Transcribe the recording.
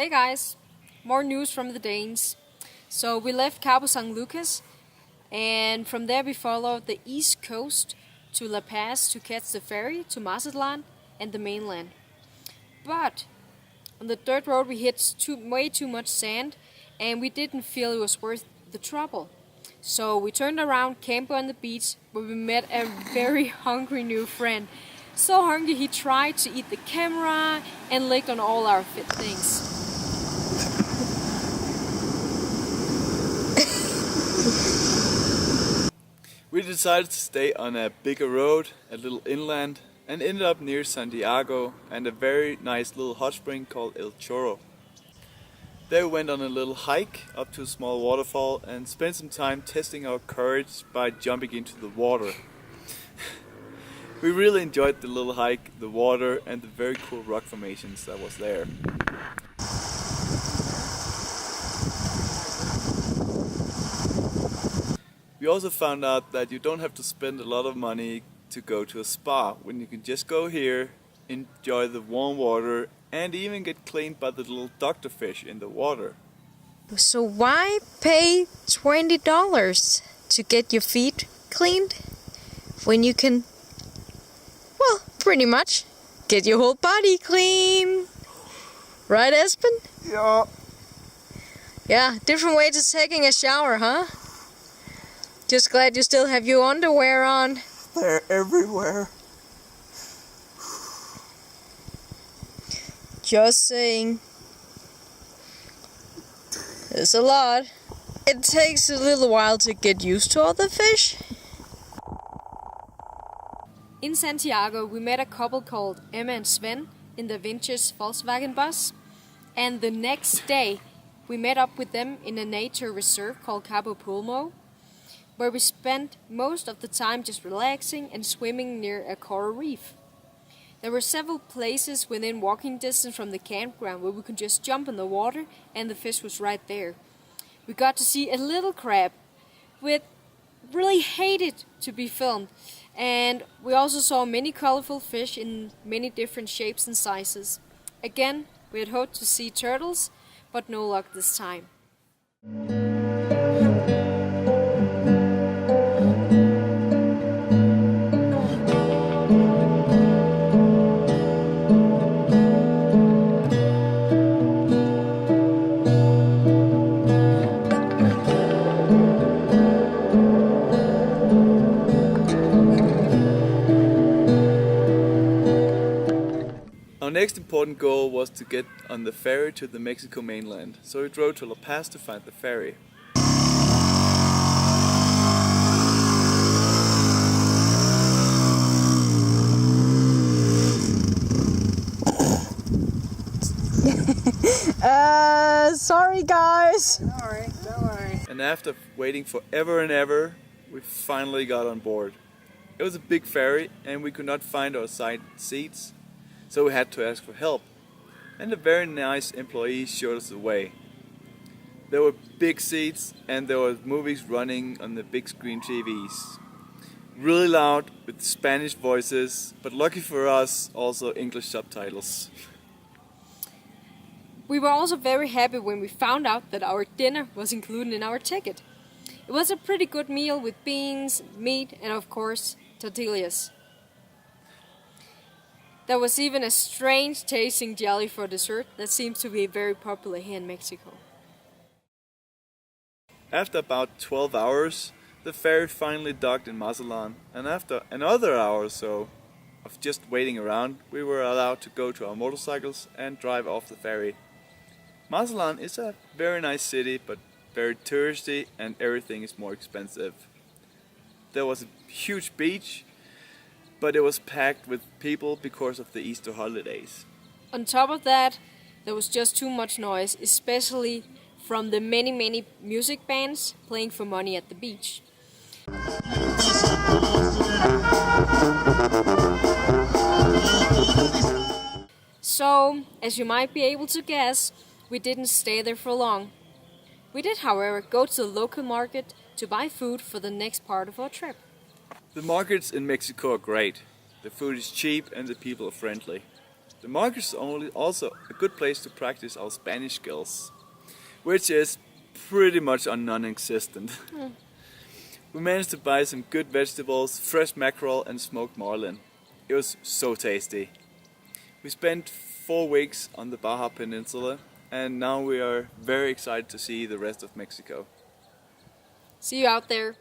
Hey guys, more news from the Danes. So we left Cabo San Lucas and from there we followed the east coast to La Paz to catch the ferry to Mazatlan and the mainland. But on the dirt road we hit way too much sand and we didn't feel it was worth the trouble. So we turned around, camped on the beach where we met a very hungry new friend. So hungry he tried to eat the camera and licked on all our fit things. We decided to stay on a bigger road, a little inland, and ended up near Santiago and a very nice little hot spring called El Chorro. There we went on a little hike up to a small waterfall and spent some time testing our courage by jumping into the water. We really enjoyed the little hike, the water and the very cool rock formations that was there. We also found out that you don't have to spend a lot of money to go to a spa, when you can just go here, enjoy the warm water and even get cleaned by the little doctor fish in the water. So why pay $20 to get your feet cleaned when you can, well, pretty much get your whole body clean? Right, Espen? Yeah. Yeah, different way to taking a shower, huh? Just glad you still have your underwear on. They're everywhere. Just saying. It's a lot. It takes a little while to get used to all the fish. In Santiago we met a couple called Emma and Sven in the vintage Volkswagen bus. And the next day we met up with them in a nature reserve called Cabo Pulmo, where we spent most of the time just relaxing and swimming near a coral reef. There were several places within walking distance from the campground where we could just jump in the water and the fish was right there. We got to see a little crab, which really hated to be filmed, and we also saw many colorful fish in many different shapes and sizes. Again, we had hoped to see turtles, but no luck this time. Our next important goal was to get on the ferry to the Mexico mainland, so we drove to La Paz to find the ferry. Sorry guys. Don't worry. And after waiting forever and ever, we finally got on board. It was a big ferry and we could not find our side seats, so we had to ask for help. And a very nice employee showed us the way. There were big seats and there were movies running on the big screen TVs. Really loud with Spanish voices, but lucky for us, also English subtitles. We were also very happy when we found out that our dinner was included in our ticket. It was a pretty good meal with beans, meat and of course tortillas. There was even a strange tasting jelly for dessert that seems to be very popular here in Mexico. After about 12 hours, the ferry finally docked in Mazatlan, and after another hour or so of just waiting around, we were allowed to go to our motorcycles and drive off the ferry. Mazatlan is a very nice city, but very touristy and everything is more expensive. There was a huge beach, but it was packed with people because of the Easter holidays. On top of that, there was just too much noise, especially from the many music bands playing for money at the beach. So, as you might be able to guess, we didn't stay there for long. We did, however, go to the local market to buy food for the next part of our trip. The markets in Mexico are great. The food is cheap and the people are friendly. The market is also a good place to practice our Spanish skills, which is pretty much non-existent. We managed to buy some good vegetables, fresh mackerel and smoked marlin. It was so tasty. We spent 4 weeks on the Baja Peninsula and now we are very excited to see the rest of Mexico. See you out there.